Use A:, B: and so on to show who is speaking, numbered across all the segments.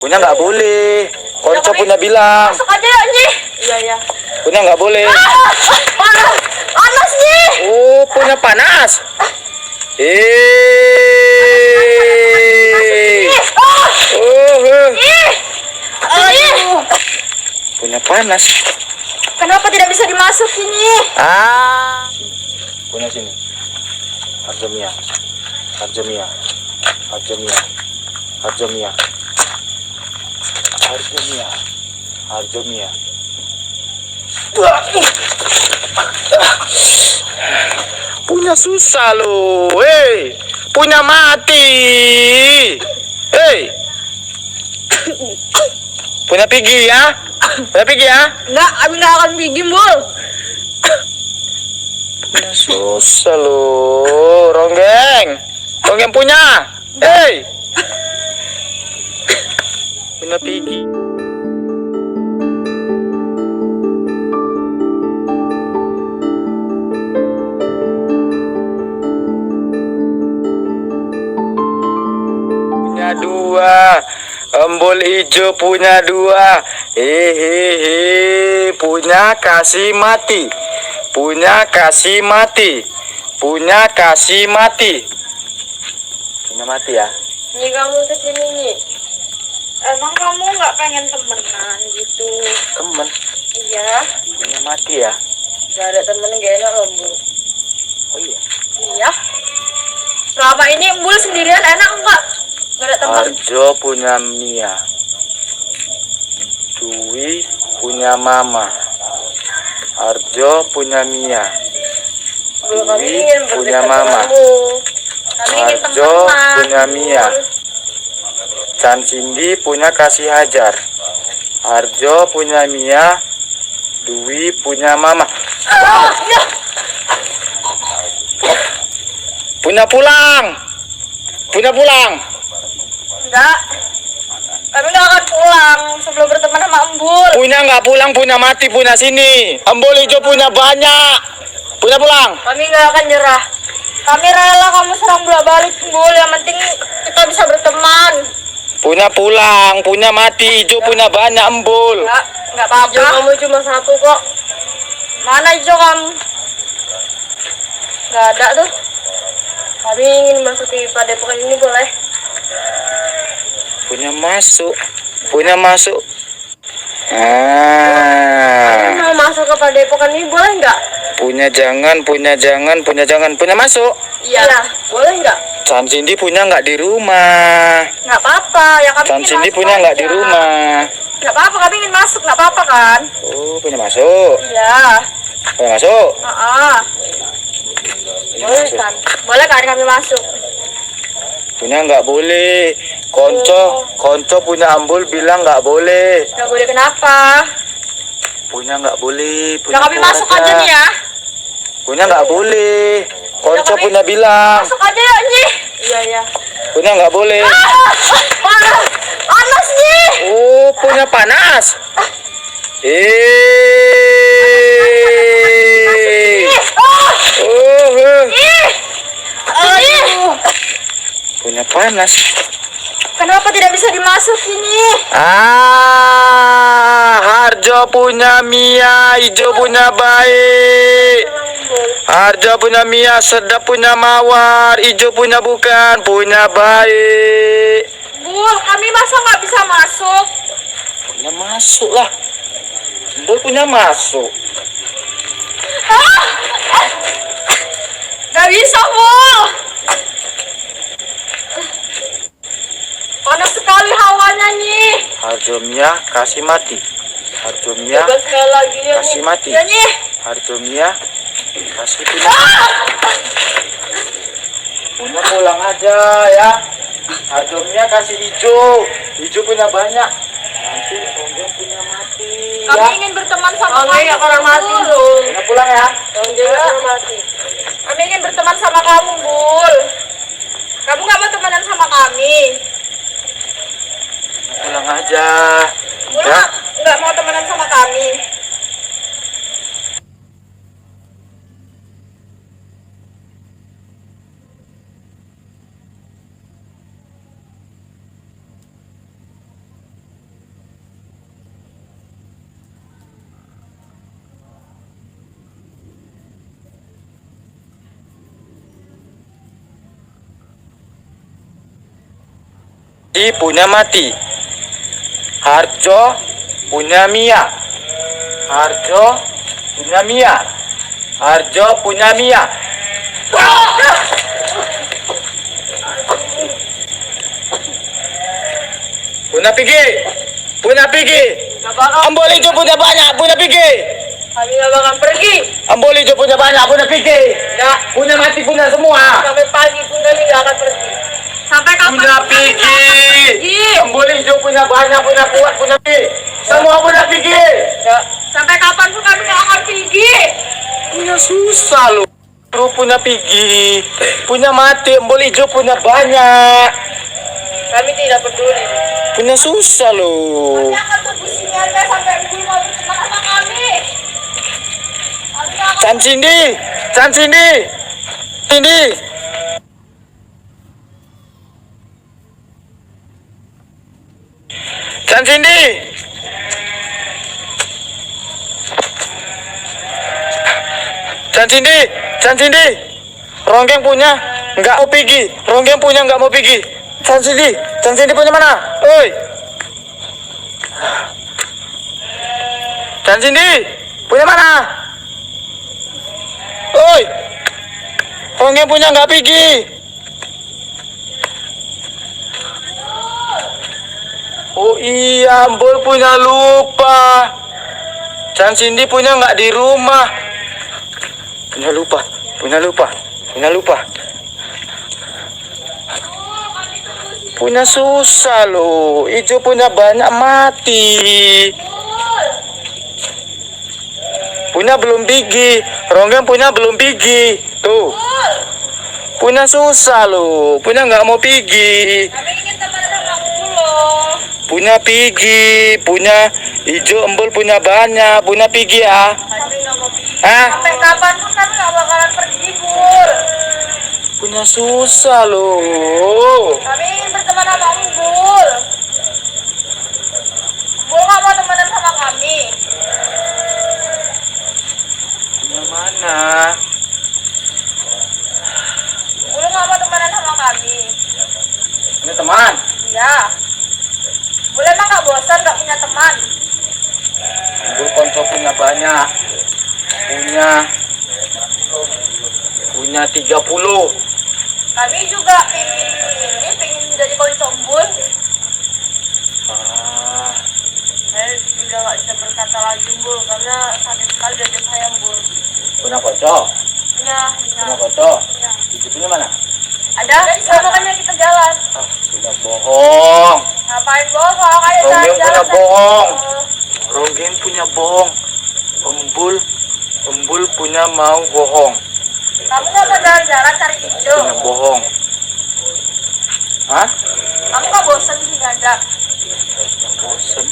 A: Punya nggak boleh. Konco punya bilang.
B: Masuk aja ya, Nyi. Iya, iya.
A: Punya nggak boleh.
B: Panas, Nyi.
A: Oh, punya panas.
B: Aduh.
A: Punya panas.
B: Kenapa tidak bisa dimasukin, Nyi?
A: Punya sini. Arjomia. Arjomia. Arjomia. Arjomia. Arjomia. Arjomia. Punya susah loh, punya mati, punya pigi ya, punya pigi ya.
B: Enggak, kami nggak akan bikin, Bul.
A: Punya susah loh, ronggeng punya, punya pigi. Punya dua, embul ijo punya dua, punya kasih mati, punya kasih mati, punya kasih mati, punya mati ya.
B: Nyi, kamu kesini, Nyi. Emang kamu nggak pengen temenan gitu?
A: Temen
B: Iya.
A: punya mati ya.
B: Gak ada temen gak enak loh, Bul.
A: Oh iya.
B: Iya. Selama ini Bul sendirian enak enggak? Gak ada teman.
A: Arjo punya Mia, Dwi punya Mama, Arjo punya Mia,
B: Bul, kami
A: Dwi
B: ingin
A: punya
B: berdekat
A: Mama,
B: denganmu. Kami ingin
A: Arjo
B: temenan,
A: punya Mia,
B: Bul.
A: Chan Cindy punya Kasih Hajar, Arjo punya Mia, Dwi punya Mama.
B: Ya.
A: Punya pulang, punya pulang.
B: Enggak. Kami nggak akan pulang sebelum berteman sama Embul.
A: Punya nggak pulang, punya mati, punya sini. Embul hijau punya banyak, punya pulang.
B: Kami nggak akan nyerah. Kami rela kamu serang bola balik, Embul. Yang penting kita bisa berteman.
A: Punya pulang, punya mati, hijau punya banyak, Embul.
B: Nggak apa-apa. Hijau kamu cuma satu kok. Mana hijau kamu? Nggak ada tuh. Kami ingin masuki padepokan ini, boleh?
A: Punya masuk, punya masuk.
B: Kami mau masuk ke padepokan ini, boleh nggak?
A: Punya jangan, punya jangan, punya jangan, punya masuk.
B: Iya. Boleh nggak?
A: Chan Cindy punya nggak di rumah.
B: Nggak apa-apa. Ya kami
A: Chan
B: ingin
A: Cindy
B: masuk
A: punya nggak
B: aja.
A: di rumah.
B: Nggak apa-apa, kami ingin masuk. Nggak apa-apa kan?
A: Oh, punya masuk.
B: Iya.
A: Punya masuk.
B: Boleh kan? Boleh kan kami masuk?
A: Punya nggak boleh. Konco punya Ambul bilang nggak boleh.
B: Nggak boleh kenapa?
A: Punya nggak boleh.
B: Udah kami masuk aja nih ya.
A: Punya nggak boleh. Konco punya bilang.
B: Masuk aja ya, Nyi. Iya, iya.
A: Punya nggak boleh.
B: Panas, Nyi.
A: Oh, punya panas. Punya panas.
B: Kenapa tidak bisa dimasukin, Nyi?
A: Harjo punya Mia, Ijo punya baik. Harjo punya Mia, Sedap punya Mawar, Ijo punya bukan, punya baik.
B: Bul, kami masa nggak bisa masuk?
A: Punya masuk lah. Bul punya masuk.
B: Nggak bisa, Bul. Panas sekali hawanya, Nyi.
A: Harjo Mia kasih mati. Harjo Mia
B: Coba sekali lagi ya,
A: kasih
B: Nyi.
A: mati.
B: Ya, Nyi.
A: Harjo Mia kasih punya pulang aja ya. Harjo Mia kasih hijau. Hijau punya banyak. Nanti Ronggeng punya mati.
B: Kami
A: Ya.
B: ingin berteman sama kamu. Nggak pernah mati, Bul.
A: Punya pulang ya.
B: Pernah mati. Kami ingin berteman sama kamu, Bul. Kamu nggak mau temenan sama kami?
A: Pulang aja.
B: Bul,
A: Ya.
B: nggak mau temenan sama kami.
A: mati punya mati. Harjo punya Mia. Harjo punya Mia. Harjo punya Mia. Punya pergi. Punya pergi.
B: Nggak bakal,
A: Ambol hijau punya banyak. Punya pergi.
B: kami nggak bakal pergi.
A: Ambol hijau punya banyak. Punya pergi.
B: Nggak,
A: Punya mati punya semua.
B: sampai pagi pun kami nggak akan pergi. Sampai kapan
A: Punya
B: pun kami nggak akan
A: pergi.
B: pergi.
A: Ambol hijau punya banyak. Punya kuat. Punya pergi. Semua punya pergi.
B: Nggak, sampai kapan pun kami nggak akan pergi.
A: Punya susah lu. Lu punya pergi. Punya mati. Ambol hijau punya banyak.
B: Kami tidak peduli.
A: Punya susah lu.
B: Kami akan tunggu sini aja sampai ibu mau berteman sama kami. Kami nggak akan
A: Chan Cindy. Chan Cindy. Cindy. Chan Cindy. Chan Cindy. Chan Cindy. Ronggeng punya nggak mau pergi. Ronggeng punya nggak mau pergi. Chan Cindy. Chan Cindy punya mana? Oi. Chan Cindy. Punya mana? Oi. Ronggeng punya nggak pergi. Oh iya, Ambul punya lupa. Chan Cindy punya nggak di rumah. Punya lupa, punya lupa, punya lupa. Punya susah loh. Ijo punya banyak mati. Punya belum bigi. Ronggeng punya belum bigi. Tuh. Punya susah loh. Punya nggak mau pigi.
B: Kami ingin teman sama loh.
A: Punya pigi. Punya ijo embul punya banyak. Punya pigi ya.
B: Kami nggak mau pergi.
A: Hah?
B: Sampai kapan pun kami nggak bakalan pergi, Bul.
A: Punya susah loh.
B: Kami ingin berteman sama Bul. Bul nggak mau temenan sama kami.
A: Punya mana?
B: Bul nggak mau temenan sama kami.
A: Ini teman.
B: Iya. Bul emang nggak bosan nggak punya teman.
A: Embul konco punya banyak. Punya 30.
B: Kami juga pengen jadi konco Bul.
A: Ah,
B: Saya udah nggak bisa berkata lagi, Bul, karena sakit sekali dari saya, Bul.
A: punya konco.
B: Punya.
A: Punya konco.
B: Ya.
A: Ijo punya mana?
B: Ada, sana makanya kita jalan.
A: Ah, punya bohong.
B: Ngapain bohong kalau kayak
A: Ronggeng
B: jalan-jalan
A: punya bohong.
B: Oh,
A: Ronggeng punya bohong. Embul punya mau bohong.
B: kamu nggak mau jalan-jalan cari hijau?
A: Punya bohong. Hah?
B: Kamu nggak bosan sih nggak ada?
A: Bosen.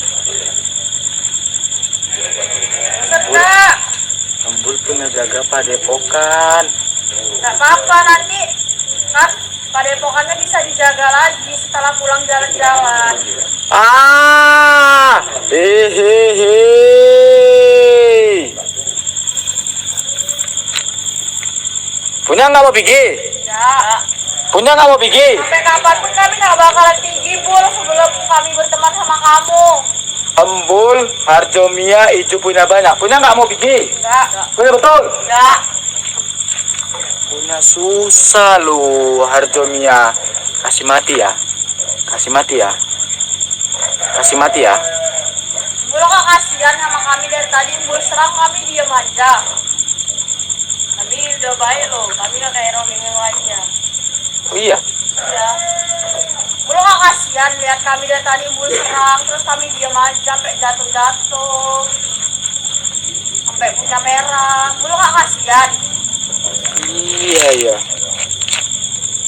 B: Bosan nggak?
A: Embul punya jaga padepokan.
B: Nggak apa-apa nanti kan padepokannya bisa dijaga lagi setelah pulang jalan-jalan.
A: Ah, hehehe. Punya nggak mau pergi?
B: Ya.
A: Punya nggak mau pergi?
B: Sampai kapanpun kami nggak bakalan tinggi, Bul, sebelum kami berteman sama kamu.
A: Embul, Harjo Mia, Ijo punya banyak. Punya nggak mau pergi?
B: Enggak.
A: Punya betul?
B: Enggak.
A: Punya susah lu, Harjo Mia. Kasih mati ya. Kasih mati ya. Kasih mati ya.
B: Bul nggak kasihan sama kami dari tadi, Bul serang kami diam aja. Kami udah baik loh, kami nggak kayak Rombeng yang lainnya.
A: Oh iya.
B: Ya. Bul nggak kasihan lihat kami dari tadi Bul serang, terus kami diam aja sampai jatuh-jatuh, sampai punya merah. Bul nggak kasihan.
A: Iya ya.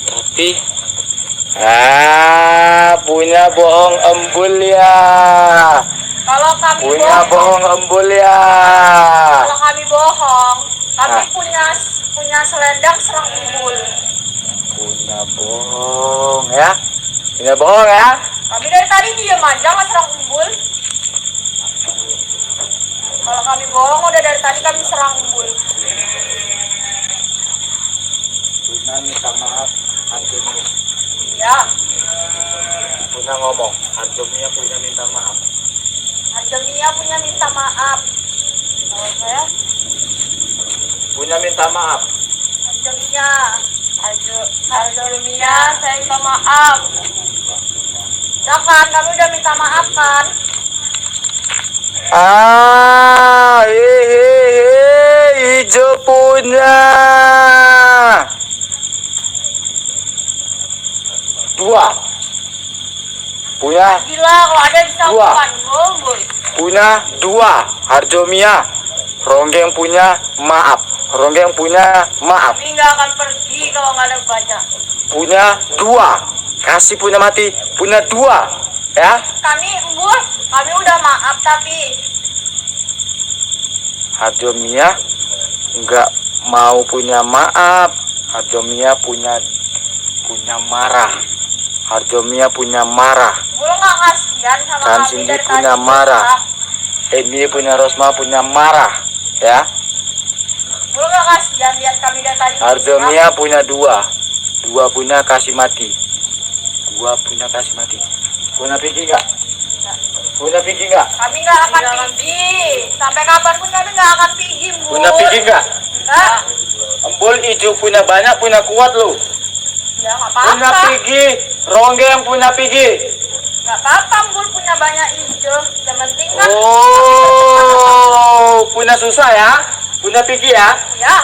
A: Tapi punya bohong embul ya.
B: Kalau kami
A: Punya bohong embul ya.
B: kalau kami bohong, kami
A: Ah.
B: punya selendang serang Bul.
A: Punya bohong ya. Punya bohong ya.
B: Kami dari tadi diam aja nggak serang Bul. Kalau kami bohong udah dari tadi kami serang Bul.
A: Punya minta maaf Antoni.
B: Ya.
A: Punya punya ngomong. Arjomia punya minta maaf.
B: Arjomia punya minta maaf. Oke.
A: Punya minta maaf.
B: Arjomia. Arjomia, saya minta maaf. Ya kan, kami udah minta maaf kan?
A: Hijau punya dua. Punya
B: Gila, kalau ada di
A: Dua.
B: samping gue.
A: punya dua. Arjomia. Ronggeng punya maaf. Ronggeng punya maaf.
B: Kami nggak akan pergi kalau nggak ada baca.
A: Punya dua. Kasih punya mati. Punya dua. Ya.
B: Kami udah maaf tapi
A: Arjomia nggak mau punya maaf. Arjomia punya marah. Arjomia punya marah.
B: gue nggak kasihan sama
A: Dan
B: kami
A: Cindy
B: dari
A: punya
B: tadi.
A: marah. Emi punya Rosma punya marah. Ya.
B: Gue nggak kasihan lihat kami dari tadi.
A: Arjomia punya dua. Dua punya kasih mati. Dua punya kasih mati. Punya pergi nggak? Punya pergi nggak?
B: Kami nggak akan pergi. Sampai kapanpun kami nggak akan pergi, Bu.
A: Punya pergi nggak?
B: Nggak.
A: Embul hijau punya banyak, punya kuat lo.
B: Ya nggak
A: Punya
B: apa-apa.
A: pergi. Ronggeng punya pergi.
B: Nggak apa-apa, Bu punya banyak hijau. Yang penting kan.
A: Oh, punya susah ya? Punya pergi ya?
B: Ya.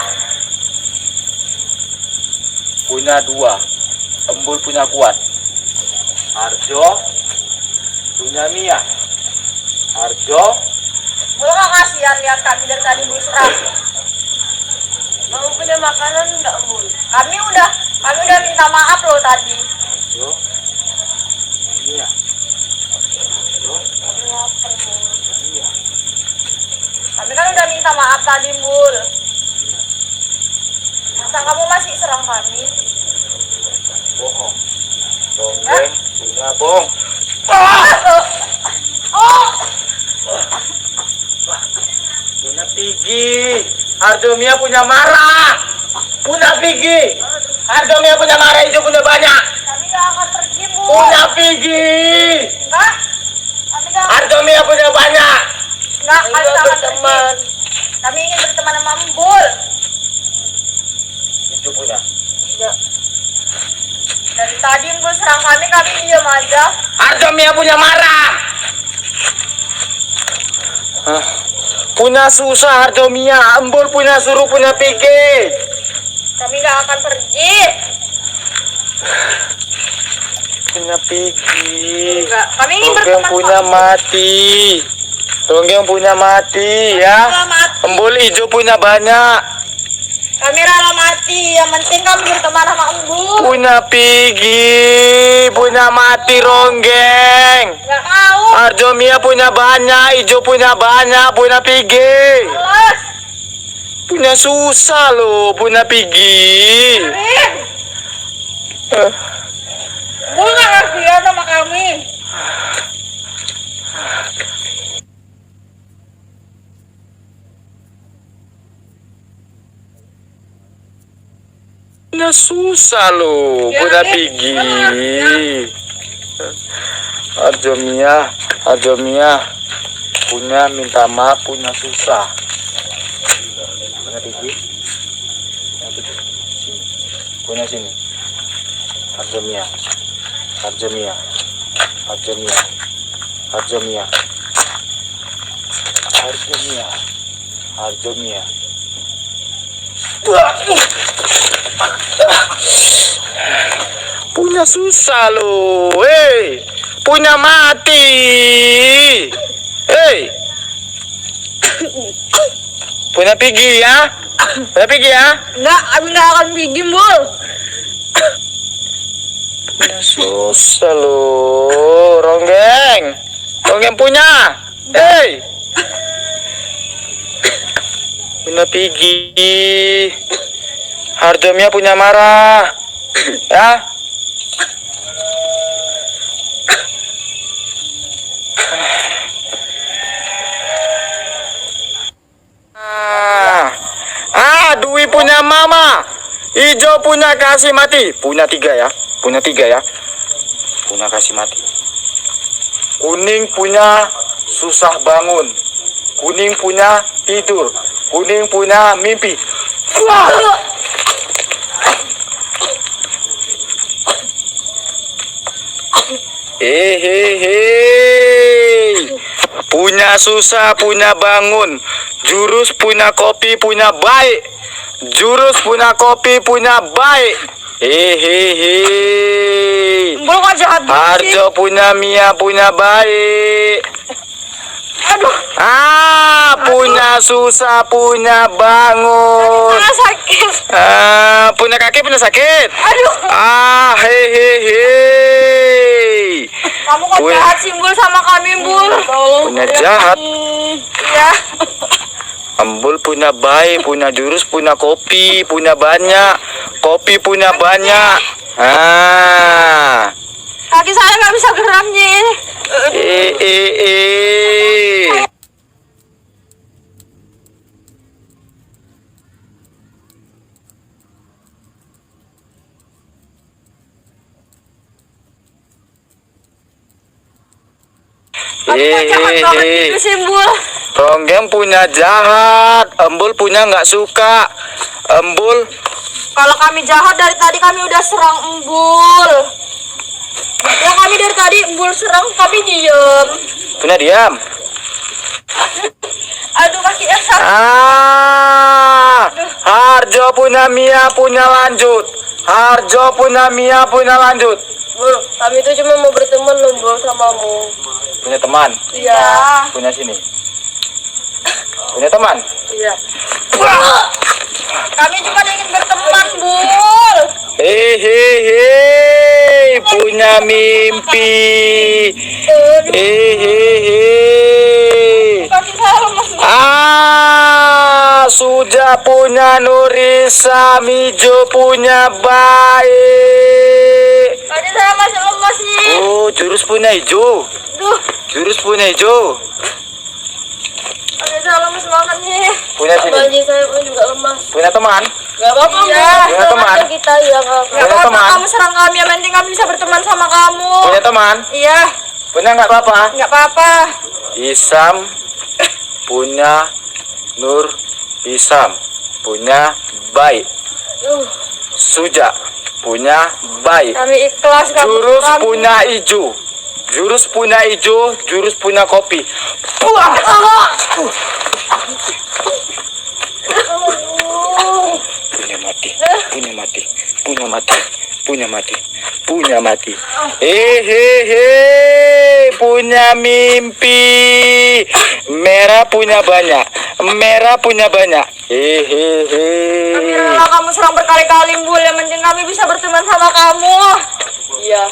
A: Punya dua. Embul punya kuat. Arjo punya Mia. Arjo
B: Gue nggak kasihan lihat kami dari tadi busrak. Mau punya makanan nggak, Bu? Kami udah minta maaf loh tadi.
A: Arjo Mia. Arjo Mia.
B: Kami kan udah minta maaf tadi, Bul. Masa kamu masih serang kami?
A: Bohong. Ronggeng punya bohong.
B: Oh,
A: Punya Pigi. Arjomia punya marah. Punya Pigi. Arjomia punya marah, hijau punya banyak.
B: kami nggak akan pergi, Bu.
A: Punya Pigi.
B: Enggak. Kami nggak.
A: Arjomia punya banyak.
B: Enggak, kami
A: Enggak
B: nggak akan
A: berteman.
B: pergi. Kami ingin berteman sama Bul.
A: Hijau punya.
B: Dari tadi Bul serang kami diam aja.
A: Arjomia punya marah. Punya susah Arjomia. Embul punya suruh punya Pigi.
B: Kami nggak akan pergi.
A: Punya Pigi.
B: Enggak, kami ingin
A: Ronggeng
B: berteman
A: punya
B: sama
A: mati. Ronggeng punya mati ya.
B: mati.
A: Embul hijau punya banyak.
B: Kami rela mati. Yang penting kami berteman sama Embul.
A: Punya Pigi. Punya mati Ronggeng.
B: Nggak mau.
A: Arjomia punya banyak. Hijau punya banyak. Punya Pigi.
B: Males.
A: Punya susah loh. Punya Pigi.
B: Karin. Bul nggak kasihan sama kami.
A: Punya susah loh.
B: Ya,
A: Punya
B: Rin.
A: Pigi.
B: Ya.
A: Arjomia punya minta maaf, punya susah. Punya Pigi. Sini. Punya sini. Arjomia. Arjomia. Arjomia. Arjomia. Arjomia. Arjomia. Punya susah loh. Hei, punya mati. Hei. Punya Pigi ya? Punya Pigi ya?
B: Enggak, kami nggak akan pergi, Bul.
A: Punya susah loh. Ronggeng. Ronggeng punya. Hei. Punya Pigi. Arjomia punya marah. Ya. Dwi punya mama. Hijau punya kasih mati. Punya tiga ya. Punya tiga ya. Punya kasih mati. Kuning punya susah bangun. Kuning punya tidur. Kuning punya mimpi. Hehehe. Punya susah, punya bangun. Jurus punya kopi, punya baik. Jurus punya kopi, punya baik. Hehehe.
B: Embul kok jahat banget sih.
A: Harjo punya Mia, punya baik.
B: Aduh,
A: Punya susah, punya bangun.
B: mana sakit.
A: Punya kaki, punya sakit.
B: Aduh,
A: Hehehe.
B: kamu kok
A: Punya-
B: jahat sih, Embul, sama kami, Embul.
A: Punya jahat.
B: Iya.
A: Embul punya baik, punya jurus, punya kopi, punya banyak. Kopi punya banyak.
B: Kaki saya nggak bisa gerak nih.
A: Eh.
B: Kamu kok jahat banget gitu sih, Embul.
A: Ronggeng punya jahat, Embul punya nggak suka. Embul
B: Kalau kami jahat dari tadi kami udah serang Embul. Ya kami dari tadi Embul serang kami diem.
A: punya diam.
B: Aduh kaki sakit.
A: Harjo punya Mia punya lanjut. Harjo punya Mia punya lanjut.
B: Bul, kami itu cuma mau berteman loh, Bul, samamu.
A: Punya teman,
B: Iya.
A: punya sini. Punya teman.
B: Iya. Kami cuma ingin berteman, Bul.
A: Hehehe, punya mimpi. Hehehe.
B: Kaki saya lemas.
A: Suja punya Nurisa, Mijo punya baik.
B: Kaki saya masih lemas nih.
A: Oh, jurus punya hijau.
B: Duh,
A: Jurus punya hijau.
B: kaki saya lemas banget nih.
A: Punya sini.
B: Kaki saya pun juga lemas.
A: Punya teman.
B: Gak apa-apa,
A: Iya. Punya teman.
B: Kita ya, Gak
A: Punya
B: apa-apa,
A: teman.
B: kamu serang kami. Yang penting kami bisa berteman sama kamu.
A: Punya teman.
B: Iya,
A: Punya nggak apa-apa.
B: nggak apa-apa.
A: Isam punya Nur Isam punya baik. Suja punya baik.
B: Kami ikhlas. Kamu
A: Jurus
B: kami.
A: punya hijau. Jurus punya hijau, jurus punya kopi. Wah! Punya mati, punya mati, punya mati, punya mati, punya mati. Hehehe, punya mimpi. Merah punya banyak, merah punya banyak. Hehehe.
B: Kami rela kamu serang berkali-kali, Bul. Yang penting kami bisa berteman sama kamu. Iya.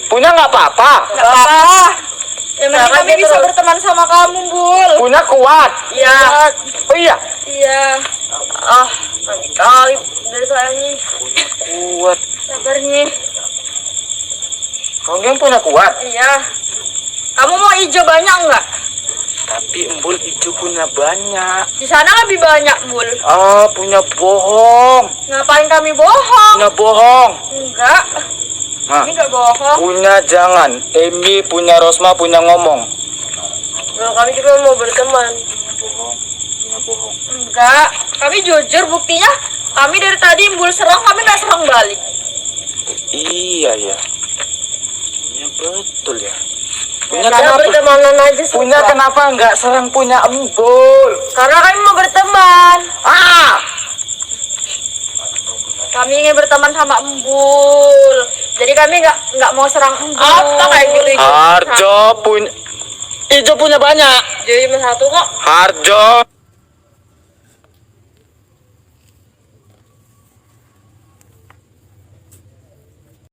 A: Punya nggak apa-apa.
B: Nggak apa-apa. Yang penting kami bisa berteman sama kamu, Bul.
A: Punya kuat.
B: Iya.
A: Oh iya.
B: Iya. Kali dari saya nih.
A: Kuat.
B: Sabar nih.
A: Ronggeng punya kuat.
B: Iya. Kamu mau hijau banyak nggak?
A: Tapi Embul hijau punya banyak.
B: Di sana lebih banyak, Bul.
A: Punya bohong.
B: Ngapain kami bohong?
A: Punya bohong.
B: Enggak.
A: Nah,
B: Ini nggak bohong.
A: punya jangan. Emi punya Rosma punya ngomong.
B: Kami juga mau berteman.
A: Bohong. Punya bohong.
B: Enggak. Kami jujur, buktinya kami dari tadi Embul serang, kami nggak serang balik.
A: Iya ya. Iya betul ya. Punya
B: Karena
A: kenapa?
B: bertemanan aja sih.
A: Punya kenapa nggak serang punya Embul?
B: Karena kami mau berteman. Kami ingin berteman sama Embul. Jadi kami nggak mau serang Embul. Apa kayak gitu?
A: Harjo punya hijau punya banyak.
B: Jadi satu kok.
A: Harjo